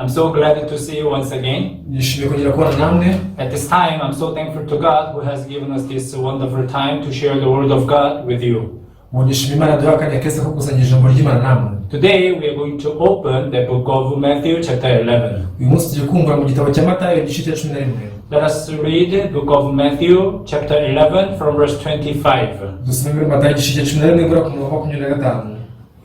I'm so glad to see you once again. nishimiye kongera kubana namwe. At this time, I'm so thankful to God who has given us this wonderful time to share the Word of God with you. Nishimiye Imana duha akanya keza ko gusangira ijambo ry'Imana namwe. Today, we are going to open the book of Matthew chapter 11. Uyu munsi tugiye kumva mu gitabo cya Matayo igice cya 11. Let us read the book of Matthew chapter 11 from verse 25. Dusome muri Matayo igice cya 11 guhera ku murongo wa 25.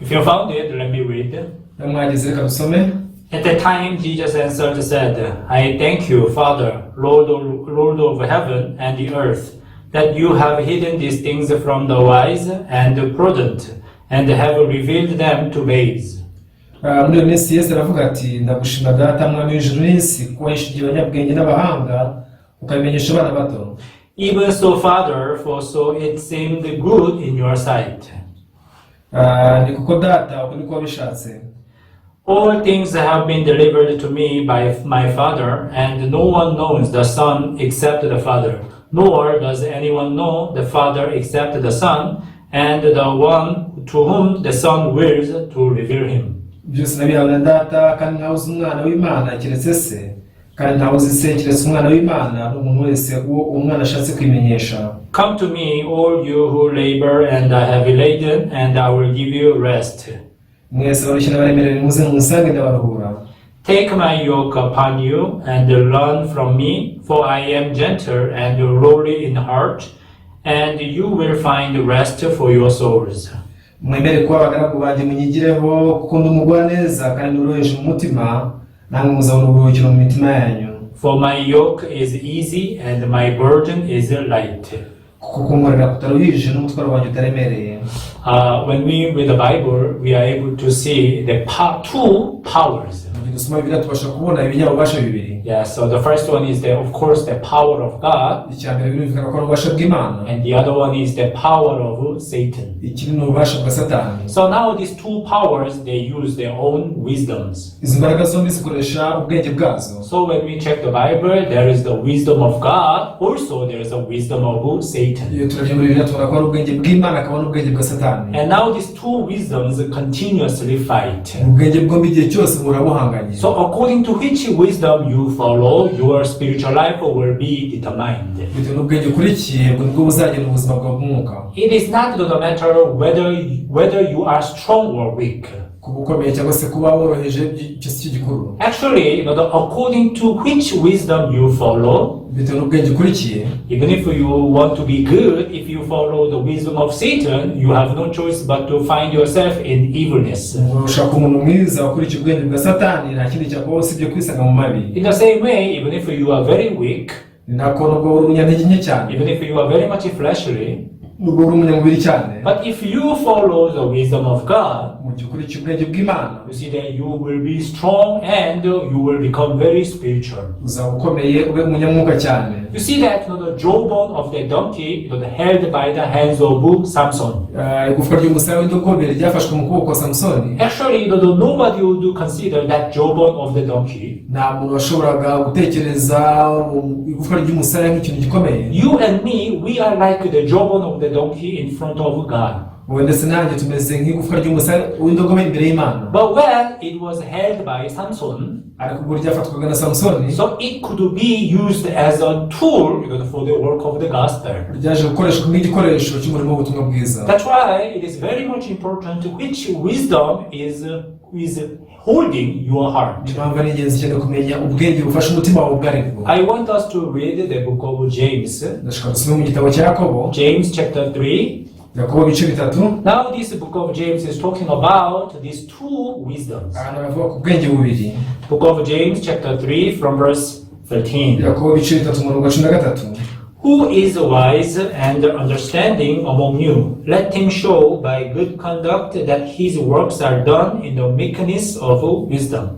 If you found it, let me read. Mwageze reka dusome. At that time, Jesus answered and said, I thank you, Father, Lord of heaven and the earth, that you have hidden these things from the wise and the prudent, and have revealed them to babes. Muri iyo minsi Yesu aravuga ati ndagushima data mwami w'ijuru n'isi ko wahishuye abanyabwenge n'abahanga ukabimenyesha abana bato. Even so, Father, for so it seemed good in your sight. Ni kuko data uko niko wabishatse. All things have been delivered to me by my Father, and no one knows the Son except the Father, nor does anyone know the Father except the Son, and the one to whom the Son wills to reveal him. Byose nabihawe na data kandi ntawe uzi umwana w'Imana keretse se, kandi ntawe uzi se keretse umwana w'Imana n'umuntu wese uwo umwana ashatse kwimenyesha. Come to me, all you who labor and are heavy laden, and I will give you rest. Mwese barushye n'abaremerewe muze munsange ndabaruhura. Take my yoke upon you and learn from me, for I am gentle and lowly in heart, and you will find rest for your souls. Mwemere kuba abagaragu banjye munyigireho kuko ndi umugwaneza kandi noroheje mu mutima, namwe muzabona uburuhukiro mu mitima yanyu. For my yoke is easy and my burden is light. Kuko kumurera kutaruhije n'umutwaro wanjye utaremereye. When we read the Bible, we are able to see the two powers. Dusoma Bibiliya tubasha kubona ibinyabubasha bibiri. Yeah, so the first one is of course the power of God, Icyambere birumvikana ko ari ububasha bw'Imana. and the other one is the power of Satan. Ikindi ni ububasha bwa Satani. So now these two powers, they use their own wisdoms. Izi mbaraga zombi zikoresha ubwenge bwazo. So when we check the Bible, there is the wisdom of God, also there is the wisdom of Satan. Iyo turavye muri Bibiliya tubona ko ari ubwenge bw'Imana akaba n'ubwenge bwa Satani. And now these two wisdoms continuously fight. Ubwenge bwombi igihe cyose burabuhanganye. So according to which wisdom you follow, your spiritual life will be determined. Bitewe n'ubwenge ukurikiye ubwo nibwo buzagena ubuzima bwawe bw'umwuka. It is not the matter whether you are strong or weak. Kuba ukomeye cyangwa se kuba woroheje icyo si cyo gikuru. Actually, according to which wisdom you follow, Bitewe n'ubwenge ukurikiye, even if you want to be good, if you follow the wisdom of Satan, you have no choice but to find yourself in evilness. ushaka umuntu mwiza ukurikiye ubwenge bwa Satani nta kindi cyakubaho usibye kwisanga mu mabi. In the same way, even if you are very weak, Nako nubwo uri umunyantege nke cyane, even if you are very much fleshly, nubwo uri umunyamubiri cyane, but if you follow the wisdom of God, mu gihe ukurikiye ubwenge bw'Imana, you see that you will be strong and you will become very spiritual. uzaba ukomeye ube umunyamwuka cyane. You see that the jawbone of the donkey held by the hands of Samson. Igufwa ry'umusaya w'indogobe ryafashwe mu kuboko kwa Samsoni. Actually, nobody would consider that jawbone of the donkey. Nta muntu washoboraga gutekereza igufwa ry'umusaya nk'ikintu gikomeye. You and me, we are like the jawbone of the donkey in front of God. Wowe ndetse nanjye tumeze nk'igufwa ry'umusaya w'indogobe imbere y'Imana. But when it was held by Samson, ariko ubwo ryafatwaga na Samsoni, so it could be used as a tool for the work of the gospel. ryaje gukoreshwa nk'igikoresho cy'umurimo w'ubutumwa bwiza. That's why it is very much important which wisdom is holding your heart. Impamvu ari ingenzi cyane kumenya ubwenge bufasha umutima wawe ubwo ari bwo. I want us to read the book of James. Ndashaka dusome mu gitabo cya Yakobo. James chapter 3. Yakobo ibice bitatu. Now this book of James is talking about these two wisdoms. Ahantu bavuga ku bwenge bubiri. Book of James chapter 3 from verse 13. Yakobo ibice bitatu umurongo wa 13. Who is wise and understanding among you? Let him show by good conduct that his works are done in the meekness of wisdom.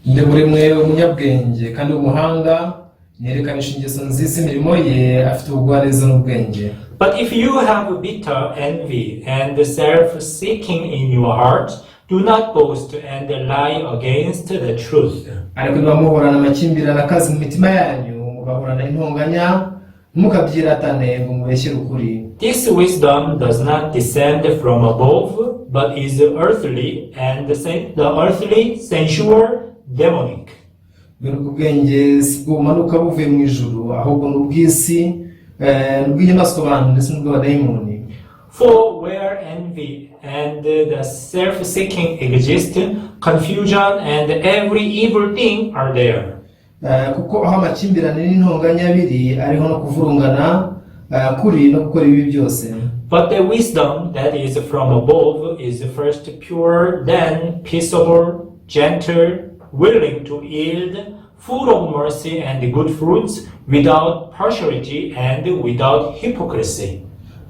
Nde muri mwe umunyabwenge kandi umuhanga yerekanisha ingeso nziza imirimo ye afite ubugwaneza n'ubwenge. But if you have bitter envy and self-seeking in your heart, do not boast and lie against the truth. Ariko niba muhorana amakimbirane akazi mu mitima yanyu mugahorana intonganya mukabyiratane ngo mubeshyere ukuri. This wisdom does not descend from above, but is earthly, and the earthly, sensual, demonic. ubwenge si bumanuka buvuye mu ijuru ahubwo n'ubw'isi n'ubw'inyamaswa abantu ndetse n'ubw'abadayimoni. For where envy and the self-seeking exist, confusion and every evil thing are there. Kuko aho amakimbirane n'intonganya biri ariho no kuvurungana kuri no gukora ibi byose. But the wisdom that is from above is first pure, then peaceable, gentle, willing to yield, full of mercy and good fruits, without partiality and without hypocrisy.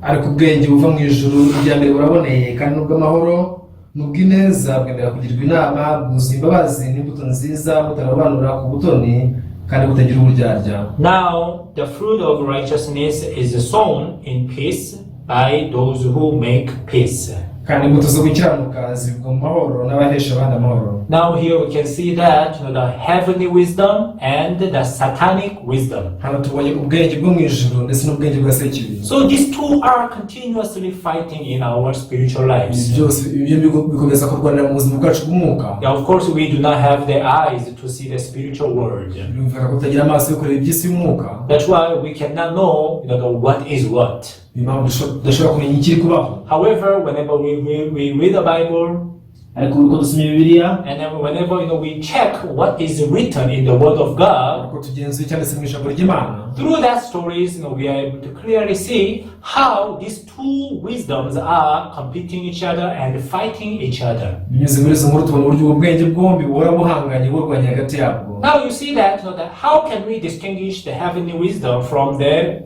Ariko ubwenge buva mu ijuru irya mbere buraboneye kandi n'ubw'amahoro n'ubw'ineza bwemera kugirwa inama bwuzuye imbabazi n'imbuto nziza butararobanura ku butoni kandi butagira uburyarya. Now the fruit of righteousness is sown in peace by those who make peace. Kandi imbuto zo gukiranuka zibwa mu mahoro n'abahesha abandi amahoro. Now here we can see that the heavenly wisdom and the satanic wisdom. Hano tubonye ubwenge bwo mu ijuru ndetse n'ubwenge bwa sekibi. So these two are continuously fighting in our spiritual lives. Byose ibyo bikomeza kurwanira mu buzima bwacu bw'umwuka. Yeah, of course we do not have the eyes to see the spiritual world. Bimvira ko tutagira amaso yo kureba iby'isi y'umwuka. That's why we cannot know what is what. Tudashobora kumenya ikiri kubaho. However, whenever we read the Bible, ariko uko dusoma Bibiliya, and then whenever we check what is written in the Word of God, uko tugenzuye cyanditse mu ijambo ry'Imana, through that stories, we are able to clearly see how these two wisdoms are competing each other and fighting each other. binyuze muri izo nkuru tubona uburyo ubwenge bwombi buhora buhanganye burwanya hagati yabwo. Now you see that how can we distinguish the heavenly wisdom from the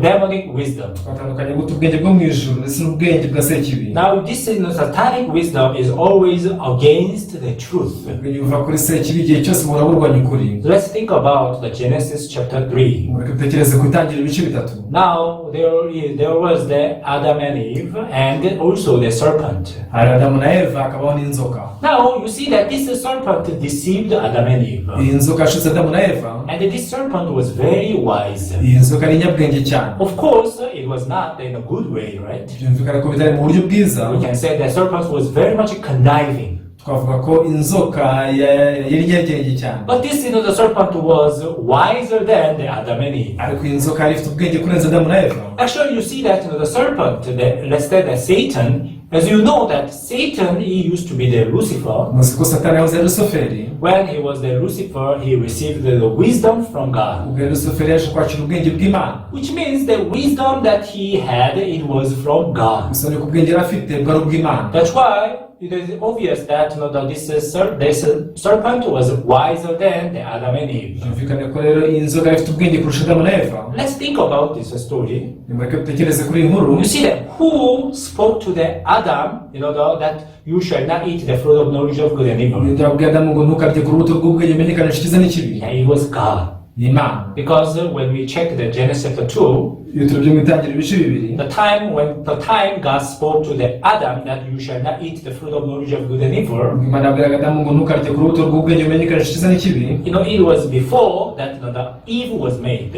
demonic wisdom? Batandukanye gute ubwenge bwo mu ijuru ndetse n'ubwenge bwa sekibi. Now this satanic wisdom is always against the truth. Ubwenge buva kuri sekibi igihe cyose buhora burwanya ukuri. Let's think about the Genesis chapter 3. Mureke dutekereze ku itangiriro ibice bitatu. Now there was the Adam and Eve and also the serpent. Hari Adamu na Eva hakabaho n'inzoka. Now you see that this serpent deceived Adam and Eve. Iyi nzoka yashutse Adamu na Eva. And this serpent was very wise. Iyi nzoka ari inyabwenge cyane. Of course, it was not in a good way, right? Byumvikana ko bitari mu buryo bwiza. We can say the serpent was very much conniving. Twavuga ko inzoka yari inyabwenge cyane. But this, the serpent was wiser than the Adam and Eve. Ariko iyi nzoka yari ifite ubwenge kurenza Adamu na Eva. Actually, you see that the serpent, let's say that Satan, as you know that Satan, he used to be the Lucifer. Muzi ko Satani yahoze Lusiferi. When he was the Lucifer, he received the wisdom from God. Ubwo Lusiferi yaje kwakira ubwenge bw'Imana. Which means the wisdom that he had, it was from God. Gusa ko ubwenge yari afite bwari ubw'Imana. That's why it is obvious that this serpent was wiser than the Adam and Eve. Byumvikana ko rero iyi nzoka ifite ubwenge kurusha Adamu na Eva. Let's think about this story. Nimureke dutekereze kuri iyi nkuru. You see that who spoke to the Adam, that you shall not eat the fruit of knowledge of good and evil. Yabwiye Adamu ngo ntukarye ku rubuto rw'ubwenge umenyekanisha icyiza n'ikibi. Yeah, it was God. Ni Imana. Because when we check the Genesis chapter 2, iyo turebye mu itangiriro ibice bibiri, the time God spoke to the Adam that you shall not eat the fruit of knowledge of good and evil, Imana yabwiraga Adamu ngo ntukarye ku rubuto rw'ubwenge umenyekanisha icyiza n'ikibi. it was before that the Eve was made.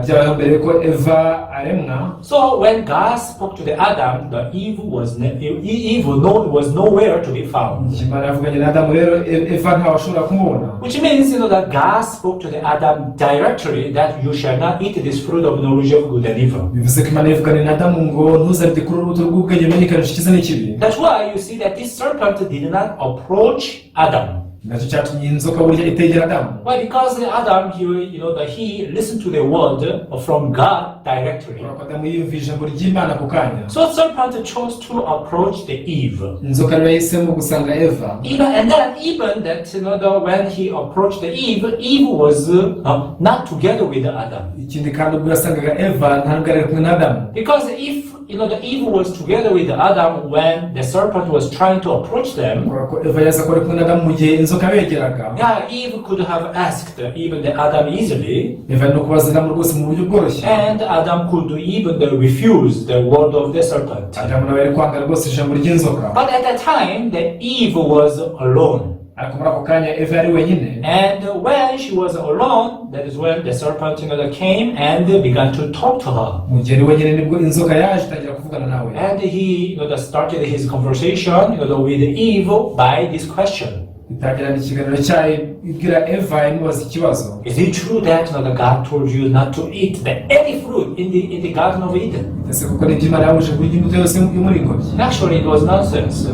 Byabayeho mbere ko Eva aremwa. So when God spoke to the Adam, the evil was nowhere to be found. Imana yavuganye na Adamu rero Eva ntawashobora kumubona. Which means that God spoke to the Adam directly that you shall not eat this fruit of knowledge of good and evil. Bivuze ko Imana yavuganye na Adamu ngo ntuzarye ku rubuto rw'ubwenge umenyekanisha icyiza n'ikibi. That's why you see that this serpent did not approach Adam. Nacyo cyatumye inzoka burya itegera Adamu. Why? Because Adam, he listened to the word from God directly. Adamu yumva ijambo ry'Imana ako kanya. So serpent chose to approach the Eve. Inzoka rero yahisemo gusanga Eva. And then even that when he approached the Eve was not together with Adam. Ikindi kandi ubwo yasangaga Eva ntabwo ari kumwe na Adamu. Because if the Eve was together with Adam when the serpent was trying to approach them, Eva yaza ko ari kumwe na Adamu mu gihe inzoka yegeraga. yeah, Eve could have asked even the Adam easily. Eva no kubaza Adamu rwose mu buryo bworoshye. And Adam could even refuse the word of the serpent. Adamu nawe yari kwanga rwose ijambo ry'inzoka. But at that time, the Eve was alone. Ariko muri ako kanya Eva yari wenyine. And when she was alone, that is when the serpent came and began to talk to her. Mu gihe ari wenyine nibwo inzoka yaje itangira kuvugana nawe. And he started his conversation with Eve by this question. itagirana ikiganiro cyayo ibwira Eva imubaza ikibazo. Is it true that the God told you not to eat any fruit in the Garden of Eden? Ese kuko ni Imana yabuje kurya imbuto yose yo muri ngobyi? Actually, it was nonsense.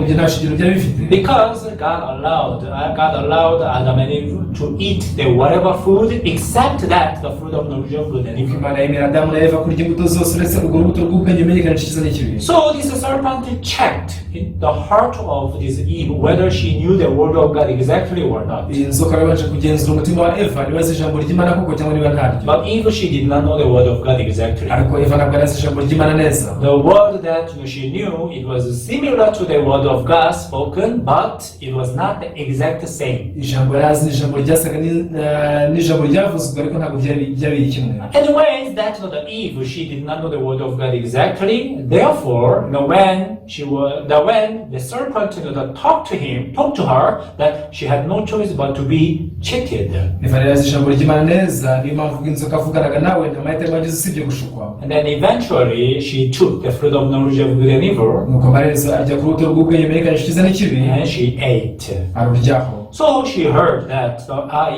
Ibyo nta shingiro byari bifite. Because God allowed Adam and Eve to eat the whatever food except that the fruit of knowledge of good and evil. Imana yemera Adamu na Eva kurya imbuto zose uretse urwo rubuto rw'ubwenge bumenyekanisha icyiza n'ikibi. So this serpent checked in the heart of this Eve whether she knew the word of God exactly or not. Inzoka yabanje kugenzura umutima wa Eva niba azi ijambo ry'Imana koko cyangwa niba ntaryo. But Eve, she did not know the word of God exactly. Ariko Eva ntabwo yari azi ijambo ry'Imana neza. The word that she knew, it was similar to the word of God spoken, but it was not the exact same. Ijambo yari azi ni ijambo ryasaga n'ijambo ryavuzwe ariko ntabwo byari kimwe. Anyways, that the Eve, she did not know the word of God exactly. Therefore, when the serpent talked to her, that she had no choice but to be cheated. Eva yari azi ijambo ry'Imana neza, niyo mpamvu inzoka avuganaga nawe nta mahitamo yagize usibye gushukwa. And then eventually she took the fruit of knowledge of good and evil. Nuko amaherezo ajya ku rubuto rw'ubwenge bumenyekanisha icyiza n'ikibi. And she ate. Aruryaho. So she heard that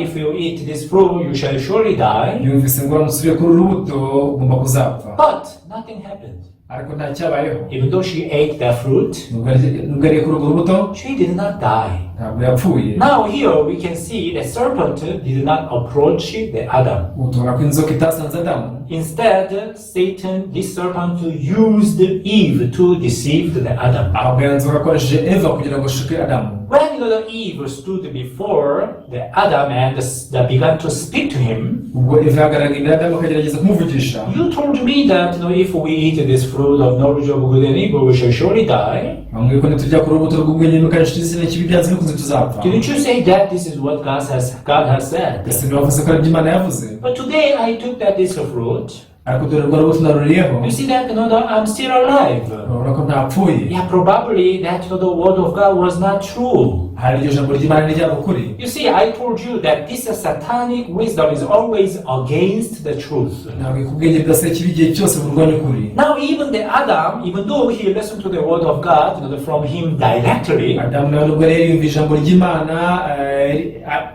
if you eat this fruit, you shall surely die. Yumvise ngo umusubire kuri uru rubuto ugomba kuzapfa. But nothing happened. Ariko nta cyabayeho. Even though she ate that fruit, nubwo yariye kuri urwo rubuto, she did not die. ntabwo yapfuye. Now here we can see the serpent did not approach the Adam. Tubona ko inzoka itasanze Adamu. Instead, this serpent used Eve to deceive the Adam. Ahubwo yanzoka akoresheje Eva kugira ngo ashuke Adamu. When the Eve stood before the Adam and began to speak to him, ubwo Eva yagaragaye imbere Adamu akagerageza kumuvugisha. You told me that if we eat this fruit of knowledge of good and evil, we shall surely die. Bamwe ko nitujya ku rubuto rw'ubwenge bumenyekanisha icyiza n'ikibi byanze bikunze tuzapfa. Didn't you say that this is what God has said? Ese ntiwavuze ko ari ibyo Imana yavuze? But today I took this fruit. Ariko dore urwo rubuto naruriyeho. You see that I'm still alive. Urabona ko ntapfuye. Yeah, probably that the word of God was not true. Hari iryo jambo ry'Imana ntiryari ukuri. You see, I told you that this satanic wisdom is always against the truth. Ntabwo kubwenge bwa sekibi igihe cyose burwanya ukuri. Now even the Adam, even though he listened to the word of God from him directly, Adamu nawe nubwo yari yumva ijambo ry'Imana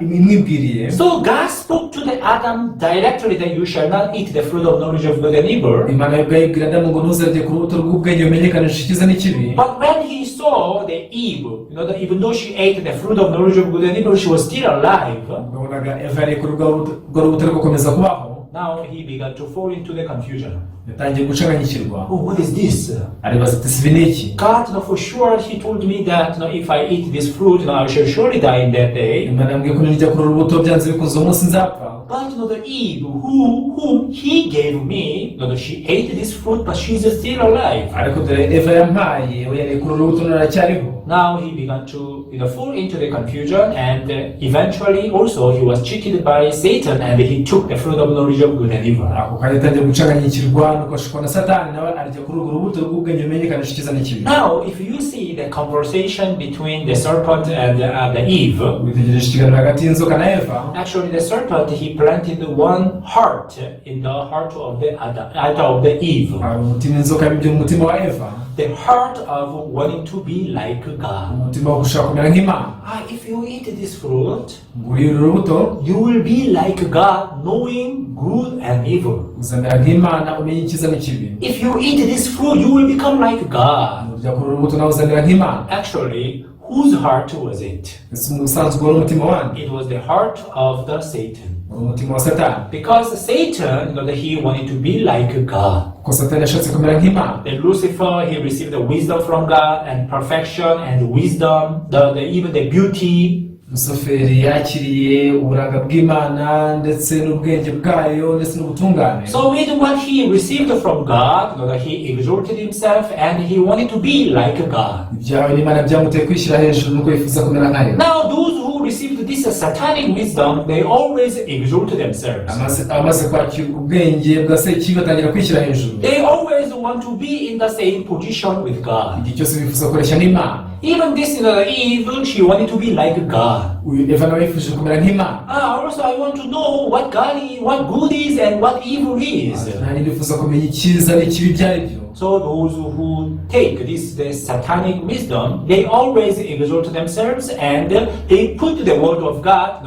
imwibwiriye. So God spoke to the Adam directly that you shall not eat the fruit of knowledge of good and evil. Imana yabwira Adamu ngo ntuzarye ku rubuto rw'ubwenge bumenyekanisha icyiza n'ikibi. But when he saw the Eve, that even though she ate the fruit of knowledge of good and evil, she was still alive. Ugabonaga Eva yari ku rwo rubuto rwo gukomeza kubaho. Now he began to fall into the confusion. Yatangiye gucanganyikirwa. Oh, what is this? Aribaza ati sibi niki? God, for sure, he told me that if I eat this fruit, I shall surely die in that day. Imana yambwiye ko nijya ku rubuto byanze bikunze umunsi nzapfa. But the Eve, whom he gave me, she ate this fruit, but she's still alive. Ariko dore Eva yampaye, we yari ku rubuto naracyariho. Now he began to fall into the confusion, and eventually also he was cheated by Satan, and he took the fruit of knowledge of good and evil. Ako kanya yatangiye gucanganyikirwa nuko ashukwa na Satani nawe arya kuri urwo rubuto rw'ubwenge bumenyekanisha icyiza n'ikibi. Now if you see the conversation between the serpent and the Eve, witegereje ikiganiro hagati y'inzoka na Eva. Actually the serpent, he planted one heart in the heart of the Eve. Umutima inzoka yabibye mu mutima wa Eva. The heart of wanting to be like God. Umutima wo gushaka kumera nk'Imana. If you eat this fruit, nguriye urubuto, you will be like God, knowing good and evil. uzamera nk'Imana umenye icyiza n'ikibi. If you eat this fruit, you will become like God. Urya kuri urubuto nawe uzamera nk'Imana. Actually, whose heart was it? Ese umusanzwe wari umutima wande? It was the heart of the Satan. Umutima wa Satani. Because Satan, he wanted to be like God. Ko Satani yashatse kumera nk'Imana. Then Lucifer, he received the wisdom from God and perfection and wisdom, even the beauty. Lusiferi yakiriye uburanga bw'Imana ndetse n'ubwenge bwayo ndetse n'ubutungane. So with what he received from God, he exalted himself and he wanted to be like God. Ibyawe n'Imana byamuteye kwishyira hejuru nuko yifuza kumera nkayo. Now those who received this satanic wisdom, they always exalt themselves. Amaze kwakira ubwenge bwa sekibi batangira kwishyira hejuru. They always want to be in the same position with God. Igihe cyose bifuza kureshya n'Imana. Even this Eve, she wanted to be like God. uyu Eva nawe yifuje kumera nk'Imana. Also I want to know what good is and what evil is. Nanjye ndifuza kumenya icyiza n'ikibi byari byo. So those who take the satanic wisdom, they always exalt themselves and they put the word of God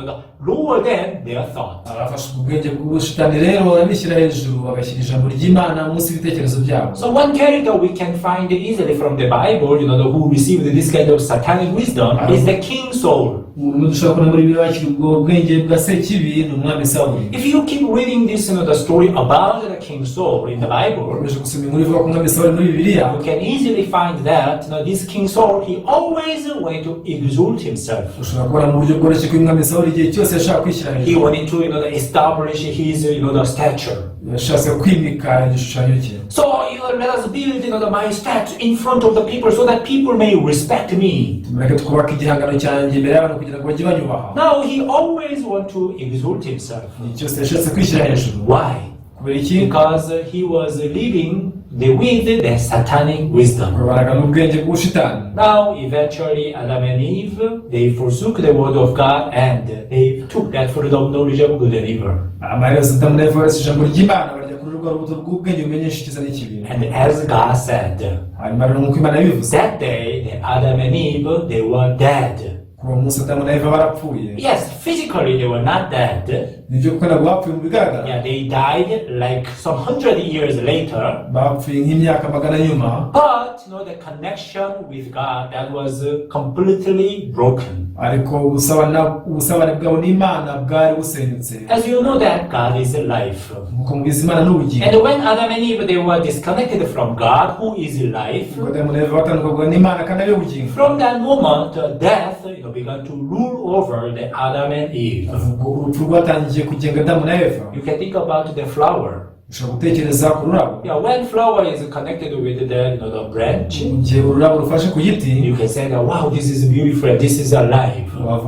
lower than their thought. Abafashe ubwenge bw'ubushitani rero babishyira hejuru bagashyira ijambo ry'Imana munsi y'ibitekerezo byabo. So one character we can find easily from the Bible, who received this kind of satanic wisdom is the King Saul. Umuntu dushobora kubona muri Bibiliya wakiri ubwo bwenge bwa Sekibi ni umwami Sawuli. If you keep reading this, the story about the King Saul in the Bible, you can easily find that this King Saul, he always wanted to exalt himself. He wanted to establish his stature. So let us build my statue in front of the people so that people may respect me. Now he always wants to exalt himself. Why? Because he was living with the satanic wisdom. Now eventually Adam and Eve, they forsook the word of God and they took that fruit of knowledge of good and evil. And as God said, that day the Adam and Eve, they were dead. Yes, physically they were not dead. Yeah, they died like some 100 years later. But the connection with God, that was completely broken. As you know that God is life. And when Adam and Eve, they were disconnected from God, who is life, from that moment, death began to rule over the Adam and Eve. You can think about the flower. Yeah, when flower is connected with the branch, you can say that, wow, this is beautiful, this is alive. But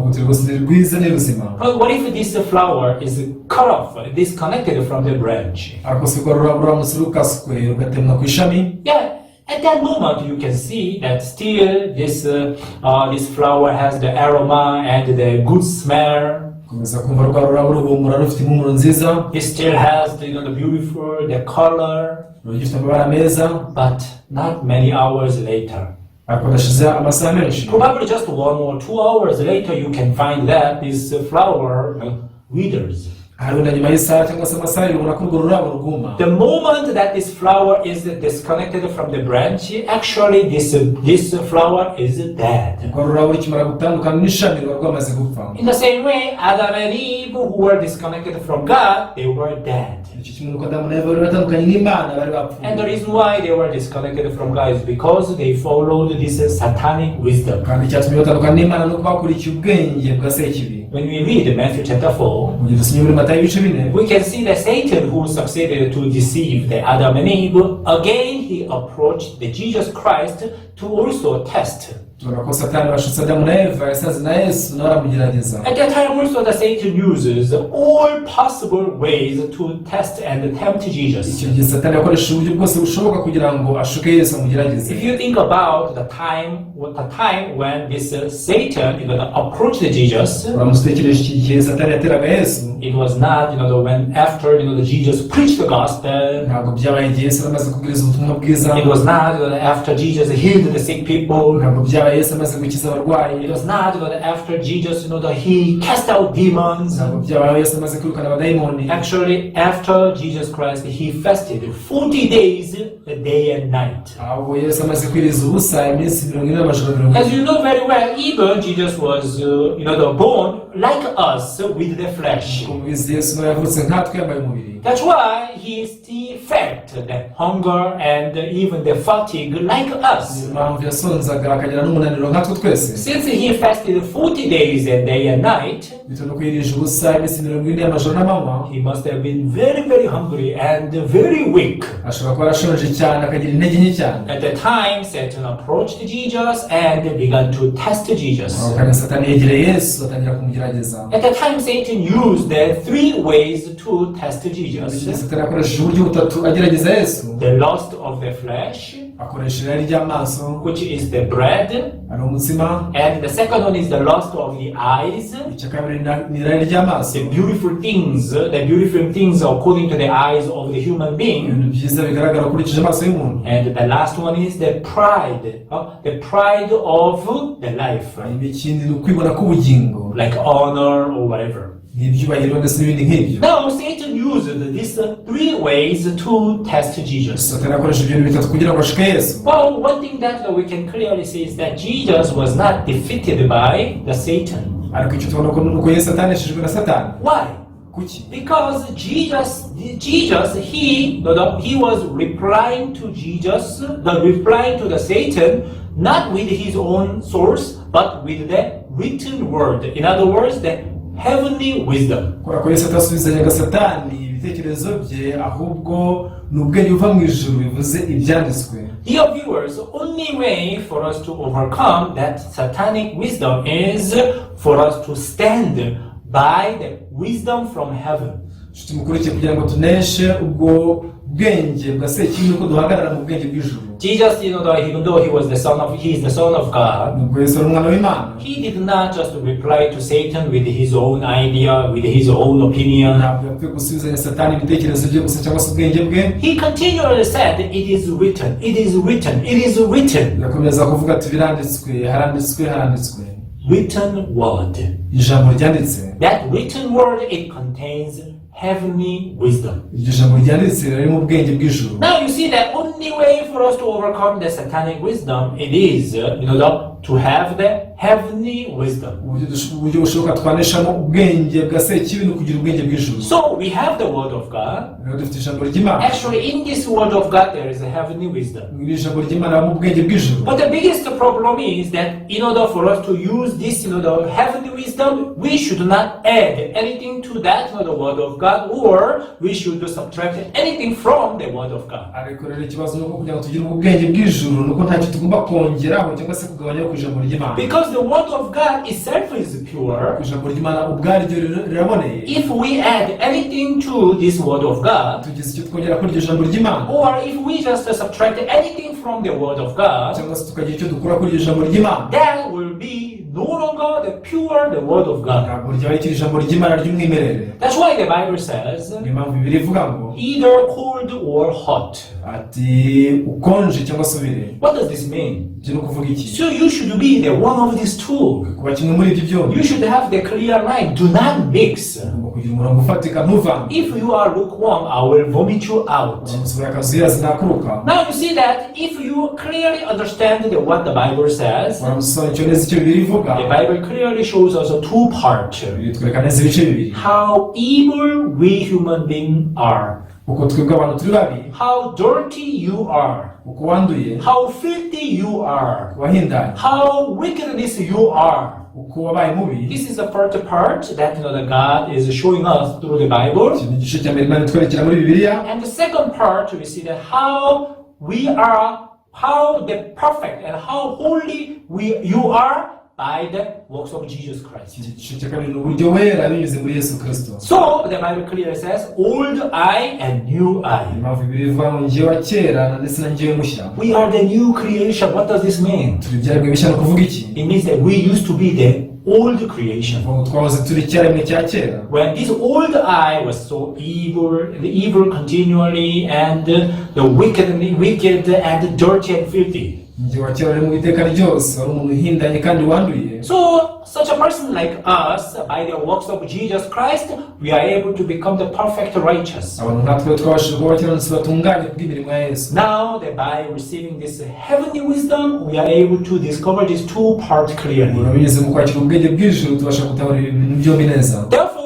what if this flower is cut off, disconnected from the branch? Yeah. At that moment, you can see that still this flower has the aroma and the good smell. It still has the beautiful, the color. But not many hours later, probably just 1 or 2 hours later, you can find that this flower withers. The moment that this flower is disconnected from the branch, actually this flower is dead. In the same way, Adam and Eve, who were disconnected from God, they were dead. And the reason why they were disconnected from God is because they followed this satanic wisdom. When we read Matthew chapter 4, we can see that Satan, who succeeded to deceive the Adam and Eve, again he approached the Jesus Christ to also test. At that time also the Satan uses all possible ways to test and tempt Jesus. If you think about the time when this Satan approached Jesus, it was not when after Jesus preached the gospel. It was not after Jesus healed the sick people. It was not after Jesus he cast out demons. Actually, after Jesus Christ, he fasted 40 days a day and night. As you know very well, even Jesus was born like us with the flesh. That's why he still felt the hunger and even the fatigue like us. Since he fasted 40 days and day and night, he must have been very, very hungry and very weak. At the time, Satan approached Jesus and began to test Jesus. At the time, Satan used the 3 ways to test Jesus. The lust of the flesh, akoresha irari ry'amaso, which is the bread, ari umutsima. and the second one is the lust of the eyes, Icya kabiri ni irari ry'amaso, the beautiful things according to the eyes of the human being. ibintu byiza bigaragara ukurikije amaso y'umuntu. And the last one is the pride of the life, Ikindi ni ukwibona k'ubugingo, like honor or whatever. nk'ibyubahiro ndetse n'ibindi nk'ibyo. Now Satan used these three ways to test Jesus. Satani akoresha ibyo bintu bitatu kugira ngo ashike Yesu. Well, one thing that we can clearly see is that Jesus was not defeated by the Satan. Ariko icyo tubona ko nuko Yesu ataneshejwe na Satani. Why? Kuki? Because Jesus, he was replying to the Satan, not with his own source, but with the written word. In other words, the heavenly wisdom. Kubera ko Yesu atasubizanyaga Satani ibitekerezo bye, ahubwo ni ubwenge buva mu ijuru bivuze ibyanditswe. Dear viewers, the only way for us to overcome that satanic wisdom is for us to stand by the wisdom from heaven. Nshuti mukurikiye, kugira ngo tuneshe ubwo bwenge bwa Sekibi nuko duhagarara mu bwenge bw'ijuru. Jesus, even though he is the son of God, Nubwo Yesu ari umwana w'Imana, he did not just reply to Satan with his own idea, with his own opinion. ntabwo yapfuye gusubizanya Satani ibitekerezo bye gusa cyangwa se ubwenge bwe. He continually said, "It is written, it is written, it is written." Yakomeza kuvuga ati biranditswe, haranditswe. Written word. Ijambo ryanditse. That written word, it contains heavenly wisdom. Iryo jambo ryanditse riri mu bwenge bw'ijuru. Now you see the only way for us to overcome the satanic wisdom, it is, to have the heavenly wisdom. Uburyo bushoboka twaneshamo ubwenge bwa Sekibi ni ukugira ubwenge bw'ijuru. So we have the word of God. Rero dufite ijambo ry'Imana. Actually, in this word of God, there is a heavenly wisdom. Iri jambo ry'Imana mu bwenge bw'ijuru. But the biggest problem is that in order for us to use this, the heavenly wisdom, we should not add anything to that, the word of God, or we should subtract anything from the word of God. Ariko rero ikibazo nuko kugira ngo tugire ubwenge bw'ijuru nuko ntacyo tugomba kongeraho cyangwa se kugabanya ku ijambo ry'Imana. Because the word of God itself is pure. Ijambo ry'Imana ubwaryo riraboneye. If we add anything to this word of God, tugize icyo twongera kuri iryo jambo ry'Imana, or if we just subtract anything from the word of God, cyangwa se tukagira icyo dukura kuri iryo jambo ry'Imana, that will be no longer the word of God. ntabwo ryaba rikiri ijambo ry'Imana ry'umwimerere. That's why the Bible says, niyo mpamvu Bibiliya ivuga ngo either cold or hot. ati ukonje cyangwa se ubire. What does this mean? Ibyo ni ukuvuga iki? So you should be the one of these two. kuba kimwe muri ibyo byombi. You should have the clear line. Do not mix. ugomba kugira umurongo ufatika ntuvange. If you are lukewarm, I will vomit you out. umusoro akazuya zinakuruka. Now you see that if you clearly understand what the Bible says, waramusobanukirwa neza icyo Bibiliya ivuga. the Bible clearly shows us a two part. bitwereka neza ibice bibiri. How evil we human beings are. uko twebwe abantu turi babi. How dirty you are. uko wanduye. How filthy you are. wahindaye. How wickedness you are. uko wabaye mubi. This is the first part that that God is showing us through the Bible. iki ni igice cya mbere Imana itwerekera muri Bibiliya. And the second part we see that how we are, how the perfect and how holy you are by the works of Jesus Christ. igice cya kabiri ni uburyo wera binyuze muri Yesu Kristo. So the Bible clearly says, old I and new I. impamvu Bibiliya ivuga ngo njyewe wa kera ndetse na njyewe mushya. We are the new creation. What does this mean? turi ibyaremwe bishya ni ukuvuga iki? It means that we used to be the old creation. ngo twahoze turi icyaremwe cya kera. When this old I was so evil continually, and the wicked and dirty and filthy. njyewe wa kera uri mu iteka ryose wari umuntu uhindanye kandi wanduye. So such a person like us, by the works of Jesus Christ, we are able to become the perfect righteous. abantu nkatwe twabashije kuba abakiranutsi batunganye kubw'imirimo ya Yesu. Now that by receiving this heavenly wisdom, we are able to discover these two parts clearly. binyuze mu kwakira ubwenge bw'ijuru tubasha gutabara ibintu byombi neza. Therefore,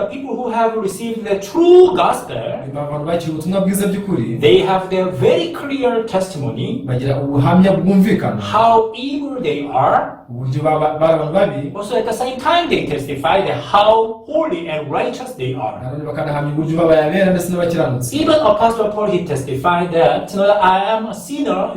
people who have received the true gospel, abantu bakira ubutumwa bwiza by'ukuri, they have their very clear testimony bagira ubuhamya bwumvikana how evil they are. uburyo bari abantu babi. Also at the same time, they testify that how holy and righteous they are. kandi bakanahamya uburyo babaye abera ndetse n'abakiranutsi. Even Apostle Paul, he testified that I am a sinner.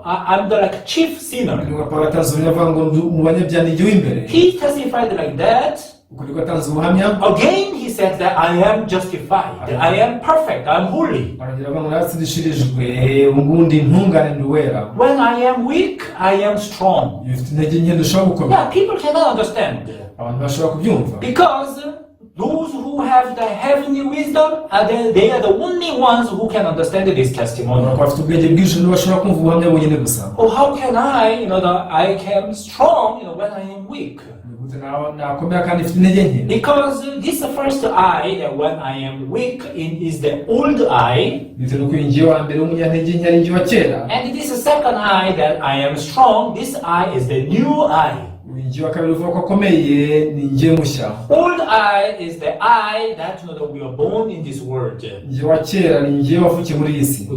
I'm the chief sinner. Paul atanze ubuhamya avuga ngo mu banyabyaha ni jye w'imbere. He testified like that uko niko atanze ubuhamya. Again, he said that I am justified, I am perfect, I am holy. Aragira ngo natsindishirijwe ubundi ntungane ndi wera. When I am weak, I am strong. Iyo ufite intege nke dushobora gukomera. Yeah, people cannot understand. Abantu bashobora kubyumva. Because those who have the heavenly wisdom, they are the only ones who can understand this testimony. Bafite ubwenge bw'ijuru bashobora kumva ubuhamya bonyine gusa. Oh, how can I, that I can strong, when I am weak? Nakomera kandi mfite intege nke. Because this first I, that when I am weak, is the old I. Bitewe n'uko ingiye wa mbere w'umunyantege nke ari ingiye wa kera. And this second I, that I am strong, this I is the new I. Ingiye wa kabiri uvuga ko akomeye ni ingiye mushya. Old I is the I that we are born in this world. Ingiye wa kera ni ingiye wavukiye muri iyi si.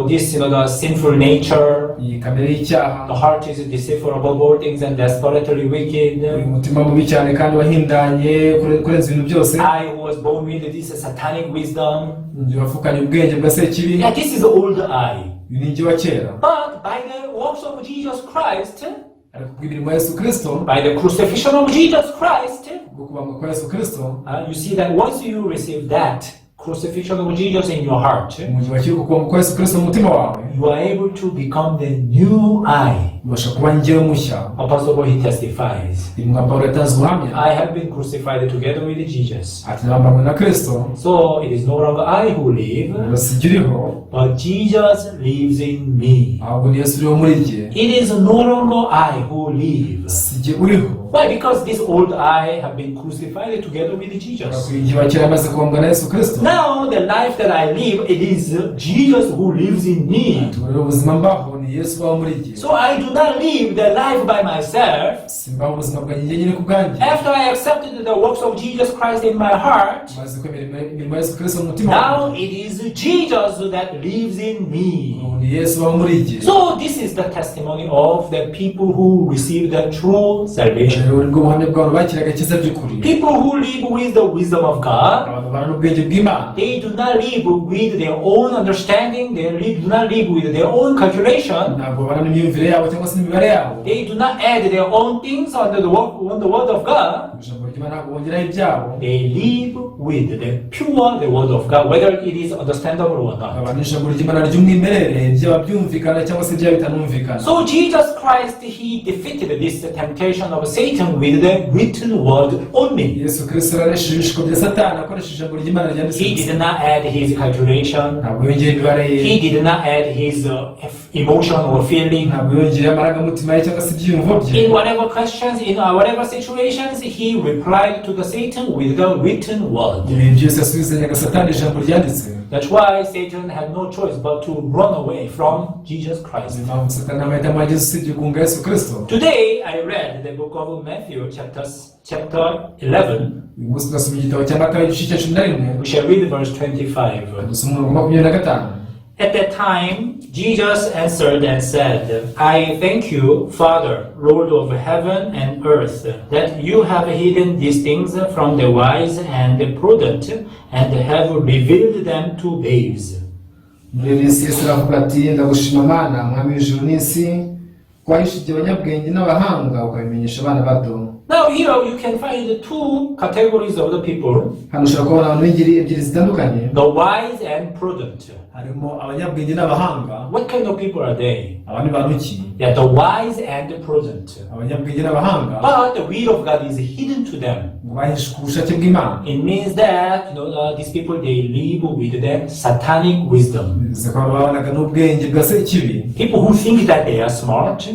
This the sinful nature. Iyi kamere y'icyaha. The heart is deceitful above all things and desperately wicked. Umutima mubi cyane kandi wahindanye kurenza ibintu byose. I who was born with this satanic wisdom. Ingiye wavukanye ubwenge bwa sekibi. Yeah, this is the old I. Ni ingiye wa kera. But by the works of Jesus Christ, by the crucifixion of Jesus Christ, you see that once you receive that crucifixion of Jesus in your heart, you are able to become the new I. Apostle Paul, he testifies, I have been crucified together with Jesus. So it is no longer I who live, but Jesus lives in me. It is no longer I who live. Why? Because this old I have been crucified together with Jesus. Now the life that I live, it is Jesus who lives in me. So I do not live the life by myself. After I accepted the works of Jesus Christ in my heart, now it is Jesus that lives in me. So this is the testimony of the people who receive the true salvation. People who live with the wisdom of God, they do not live with their own understanding, they do not live with their own calculation. They do not add their own things on the word of God. They live with the pure the word of God, whether it is understandable or not. So Jesus Christ, he defeated this temptation of Satan with the written word only. He did not add his calculation. He did not add his emotion or feeling. In whatever questions, in whatever situations, he replied to the Satan with the written word. That's why Satan had no choice but to run away from Jesus Christ. Today I read the book of Matthew chapter 11. We shall read verse 25. At that time, Jesus answered and said, I thank you, Father, Lord of heaven and earth, that you have hidden these things from the wise and the prudent, and have revealed them to babes. Now here you can find two categories of the people, the wise and prudent. What kind of people are they? They are the wise and the prudent. But the will of God is hidden to them. It means that these people, they live with the satanic wisdom. People who think that they are smart.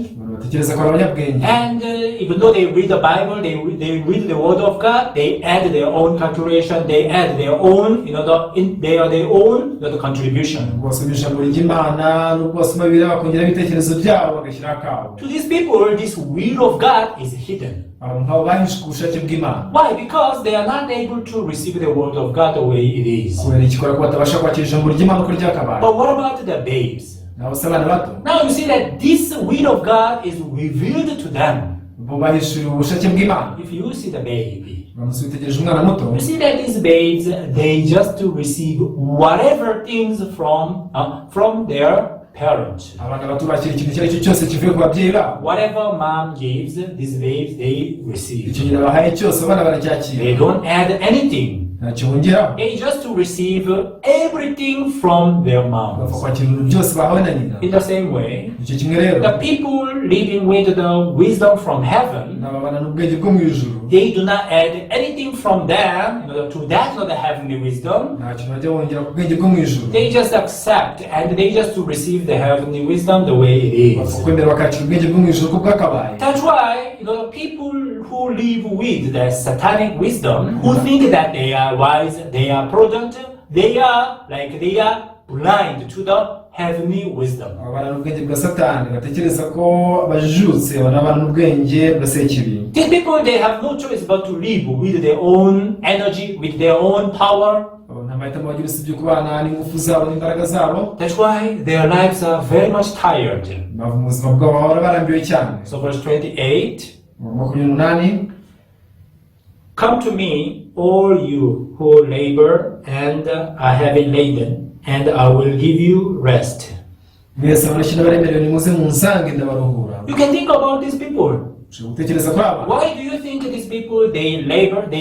And even though they read the Bible, they read the Word of God, they add their own calculation, they add their own, their own contribution. To these people, this will of God is hidden. Why? Because they are not able to receive the Word of God the way it is. But what about the babes? Now you see that this will of God is revealed to them. If you see the baby, you see that these babes, they just receive whatever things from their parents. abana bato bakira ikintu icyo ari cyo cyose kivuye ku babyeyi babo. Whatever mom gives, these babes, they receive. icyo gihe bahaye cyose abana baracyakira. They don't add anything. ntacyo bongeraho. They just to receive everything from their bapfa moms. kwakira ibintu byose bahawe na nyina. In the same way, icyo kimwe rero the people living with the wisdom from heaven, n'ababana n'ubwenge bwo mu ijuru they do not add anything from them to that of the heavenly wisdom. nta kintu bajya bongera ku bwenge bwo mu ijuru. They just accept and they just to receive the heavenly wisdom the way it bapfa is. kwemera bakakira ubwenge bwo mu ijuru uko bwakabaye. That's why the people who live with the satanic wisdom, who think that they are wise, they are prudent, they are blind to the heavenly wisdom. ababana n'ubwenge bwa satani batekereza ko bajijutse, banabana n'ubwenge bwa sekibi. These people, they have no choice but to live with their own energy, with their own power. nta mahitamo bagira usibye kubana n'ingufu zabo n'imbaraga zabo. That's why their lives are very much tired. bava mu buzima bwabo bahora barambiwe cyane. So verse 28, 28 come to me, all you who labor and are heavy laden, and I will give you rest. mwese abarushye n'abaremerewe nimuze munsange ndabaruhura. You can think about these people. ushobora gutekereza kuri aba. Why do you think these people, they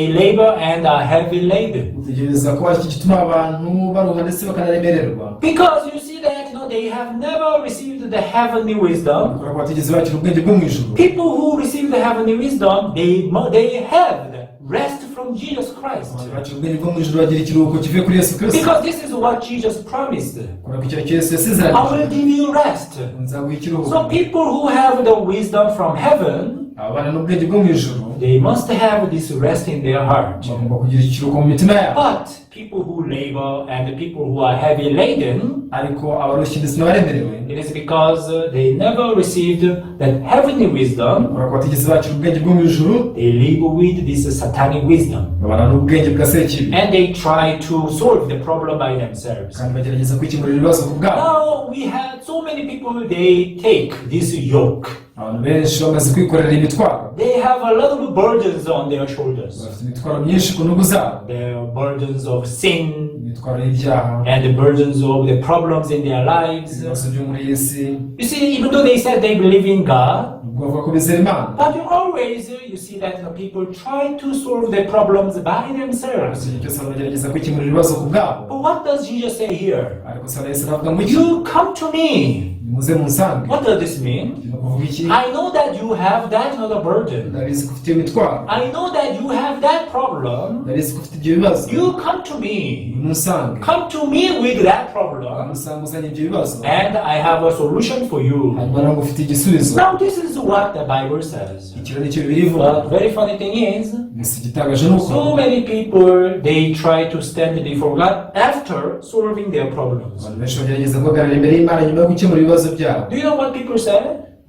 labor and are heavy laden? utekereza ko iki gituma abantu baruha ndetse bakanaremererwa. Because you see that they have never received the heavenly wisdom. kubera ko batigeze bakira ubwenge bwo mu ijuru. People who receive the heavenly wisdom, they have rest from Jesus Christ. bakira ubwenge bwo mu ijuru bagira ikiruhuko kivuye kuri Yesu Kristo. Because this is what Jesus promised. kubera ko icyo Yesu I yasezeranyije. will give you rest. nzaguha ikiruhuko. So people who have the wisdom from heaven, abana n'ubwenge bwo mu ijuru they must have this rest in their heart. bagomba kugira ikiruhuko mu mitima yabo. But people who labor and the people who are heavy laden, ariko abarushye ndetse n'abaremerewe it is because they never received that heavenly wisdom. kubera ko batigeze bakira ubwenge bwo mu ijuru. They live with this satanic wisdom. babana n'ubwenge bwa sekibi. And they try to solve the problem by themselves. kandi bagerageza kwikemurira ibibazo ku bwabo. Now we had so many people, they take this yoke. abantu benshi bamaze kwikorera imitwaro. They have a lot of burdens on their shoulders. bafite imitwaro myinshi ku ntugu zabo. The burdens of sin imitwaro y'ibyaha. and the burdens of the problems in their lives. ibibazo byo muri iyi si. You see, even though they said they believe in God, ubwo bavuga ko bizera Imana. but you always you see that people try to solve the problems by themselves. igihe cyose bagerageza kwikemurira ibibazo ku bwabo. But what does Jesus say here? ariko sala Yesu aravuga ngo iki? You come to me. muze munsange. What does this mean? ni ukuvuga iki? I know that you have that other burden. ndabizi ko ufite iyo mitwaro. I know that you have that problem. ndabizi ko ufite ibyo bibazo. You come to me. munsange. Come to me with that problem. munsange uzanye ibyo bibazo. And I have a solution for you. hanyuma ntabwo ufite igisubizo. Now this is what the Bible says. iki rero nicyo Bibiliya ivuga. But very funny thing is, gusa igitangaje ni uko so many people, they try to stand before God after solving their problems. abantu benshi bagerageza guhagarara imbere y'Imana nyuma yo gukemura ibibazo byabo. Do you know what people say?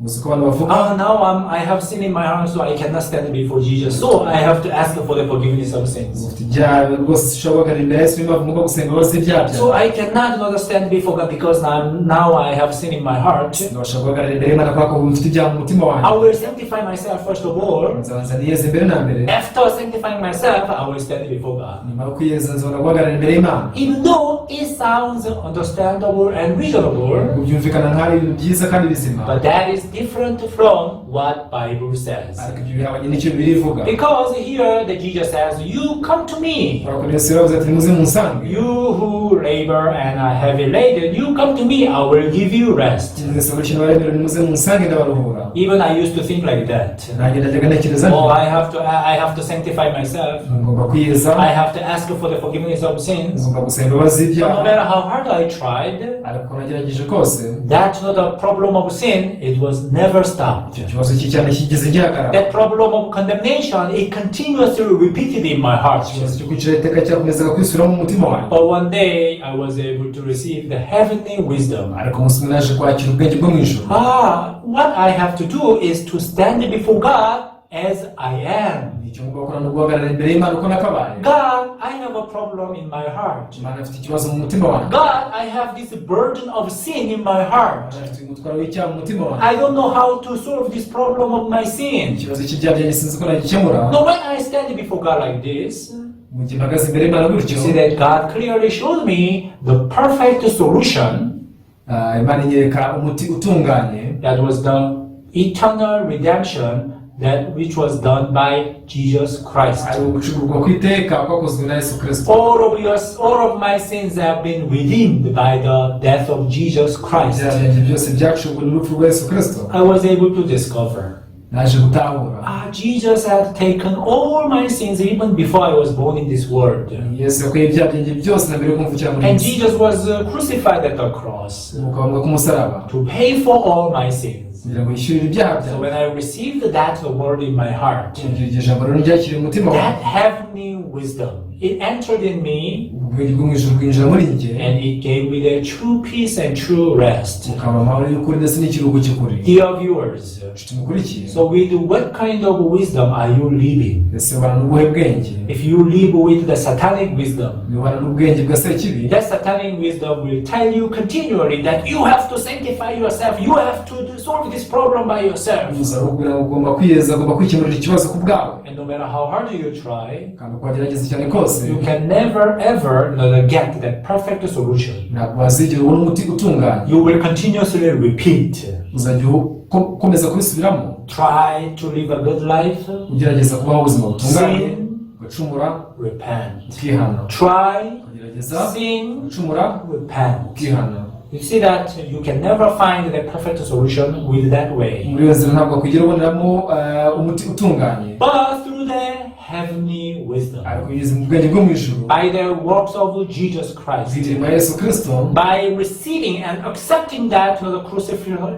gusa uko abantu bavuga. Now I have sin in my heart, so I cannot stand before Jesus. So I have to ask for the forgiveness of sins. ufite ibyaha rwose ushobora guhagarara imbere ya Yesu niba bagomba gusenga imbabazi z'ibyaha byawe. So I cannot stand before God because now I have sin in my heart. ntibashobora guhagarara imbere y'Imana kubera ko ufite ibyaha mu mutima wanjye. I will sanctify myself first of all. nzabanza niyeze mbere na mbere. After sanctifying myself, I will stand before God. nyuma yo kwiyeza nzabona guhagarara imbere y'Imana. Even though it sounds understandable and reasonable, ubwo byumvikana nk'aho ibintu byiza kandi bizima. but that is different from what Bible says. ariko ibyo bihabanye n'icyo Bibiliya ivuga. Because here the Jesus says, you come to me. kubera ko Yesu yaravuze ati muze munsange. You who labor and are heavy laden, you come to me, I will give you rest. mwese abarushye n'abaremerewe nimuze munsange ndabaruhura. Even I used to think like that. nanjye najyaga ntekereza Oh, I have to sanctify myself. ngomba kwiyeza. I have to ask for the forgiveness of sins. ngomba gusaba imbabazi No z'ibyaha. matter how hard I tried, ariko nagerageje kose. that not a problem of sin, it was never stopped. icyo kibazo cy'icyaha kigeze gihagarara. That problem of condemnation, it continuously repeated in my heart. ikibazo cyo kwicira iteka cyakomezaga kwisubira mu mutima wanjye. But one day I was able to receive the heavenly wisdom. ariko umunsi umwe naje kwakira ubwenge bwo mu ijuru. What I have to do is to stand before God as I am. icyo ngomba gukora ni uguhagarara imbere y'Imana uko nakabaye. God, I have a problem in my heart. Imana afite ikibazo mu mutima wanjye. God, I have this burden of sin in my heart. Imana afite umutwaro w'icyaha mu mutima wanjye. I don't know how to solve this problem of my sin. ikibazo cy'ibyaha byanjye sinzi ko nagikemura. No, when I stand before God like this, mu gihe mpagaze imbere y'Imana you gutyo, see that God clearly showed me the perfect solution. Imana inyereka umuti utunganye, that was the eternal redemption that which was done by Jesus Christ. ari ugucungurwa kw'iteka kwakozwe na Yesu Kristo. All of my sins have been redeemed by the death of Jesus Christ. Ibyaha byanjye byose byacunguwe n'urupfu rwa Yesu Kristo. I was able to discover naje gutahura Jesus had taken all my sins even before I was born in this world. Yesu yakuye ibyaha byanjye byose na mbere yo kumvukira muri And isi. Jesus was crucified at the cross Ukabambwa ku musaraba to pay for all my sins. kugira ngo yishyurire ibyaha So byanjye. when I received that word in my heart, Iryo jambo rero ryakiriye umutima that wanjye, heavenly wisdom, it entered in me ubwenge bwo mu ijuru bwinjira muri njye, and it gave me the true peace and true rest. ukaba amahoro y'ukuri ndetse n'ikiruhuko cy'ukuri. Dear viewers, Nshuti mukurikiye, so with what kind of wisdom are you living? ese ubana n'ubuhe bwenge? If you live with the satanic wisdom, ubana n'ubwenge bwa sekibi, that satanic wisdom will tell you continually that you have to sanctify yourself, you have to solve this problem by yourself. uzakubwira ngo ugomba kwiyeza, ugomba kwikemurira ikibazo ku bwawe, And no matter how hard you try, kandi uko wagerageza cyane kose you can never ever get the perfect solution. ntabwo wazigera ubona umuti utunganye. You will continuously repeat. Uzajya ukomeza kubisubiramo, Try to live a good life, ugerageza kubaho ubuzima butunganye, sin, ugacumura repent. ukihana, Try, ugerageza sin, gucumura repent. ukihana. You see that you can never find the perfect solution with that way. Muri iyo nzira ntabwo wakwigira uboneramo umuti utunganye, But through the heavenly wisdom, ariko binyuze mu bwenge bwo mu ijuru, by the works of Jesus Christ, imirimo ya Yesu Kristo, by receiving and accepting that the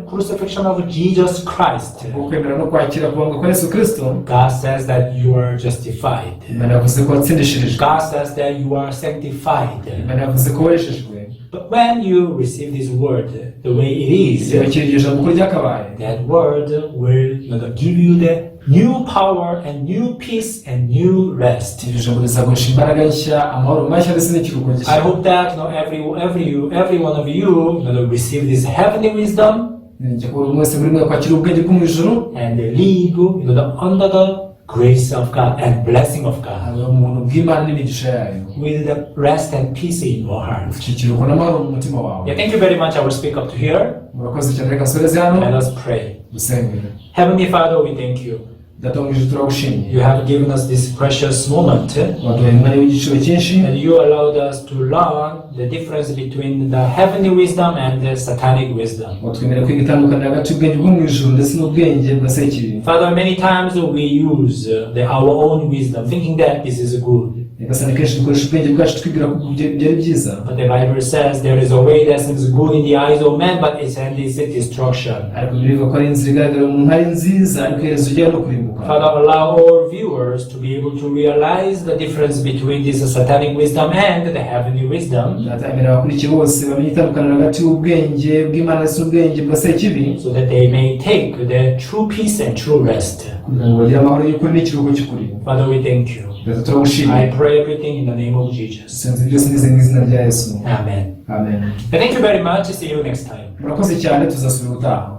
crucifixion of Jesus Christ, ukwemera no kwakira kubambwa kwa Yesu Kristo, God says that you are justified. Imana yavuze ko watsindishirijwe, God says that you are sanctified. Imana yavuze ko wejejwe. But when you receive this word the way it is, Iyo wakiriye iryo jambo uko ryakabaye, that word will give you the new power and new peace and new rest. iryo jambo rizaguhisha imbaraga nshya, amahoro mashya ndetse n'ikiruhuko I gishya. hope that every one of you receive this heavenly wisdom Njye ko buri wese muri mwe kwakira ubwenge bwo mu ijuru, and live under the grace of God and blessing of God, aba mu buntu bw'Imana n'imigisha yayo, with the rest and peace in your heart. ikiruhuko n'amahoro mu mutima wawe. Yeah, thank you very much. I will speak up to here. Murakoze cyane, reka nsoreze hano Let us pray. dusenge. Heavenly Father, we thank you. Data wo mu ijuru turagushimiye, You have given us this precious moment, waduhaye umwanya w'igiciro cyinshi, and you allowed us to learn the difference between the heavenly wisdom and the satanic wisdom. watwemerera kwiga itandukaniro hagati y'ubwenge bwo mu ijuru ndetse n'ubwenge bwa sekibi. Father, many times we use our own wisdom, thinking that this is good. Nyagasani, kenshi dukoresha ubwenge bwacu twibwira ko byari byiza, But the Bible says there is a way that seems good in the eyes of men, but its end is destruction. ariko bivuga ko ari inzira igaragara umuntu ari nziza, ariko iherezo ujya no kurimbuka. Father, allow all viewers to be able to realize the difference between this satanic wisdom and the heavenly wisdom, Data, emerera abakurikiye bose bamenye itandukaniro hagati y'ubwenge bw'Imana ndetse n'ubwenge bwa sekibi, so that they may take the true peace and true rest. kugira ngo bagire amahoro y'ukuri n'ikiruhuko cy'ukuri. Father, we thank you. Data, I turagushimiye, pray everything in the name of Jesus. dusenze byose nizeye mu izina rya Yesu, Amen. amen. Thank you very much. See you next time. Murakoze cyane, tuzasubira ubutaha.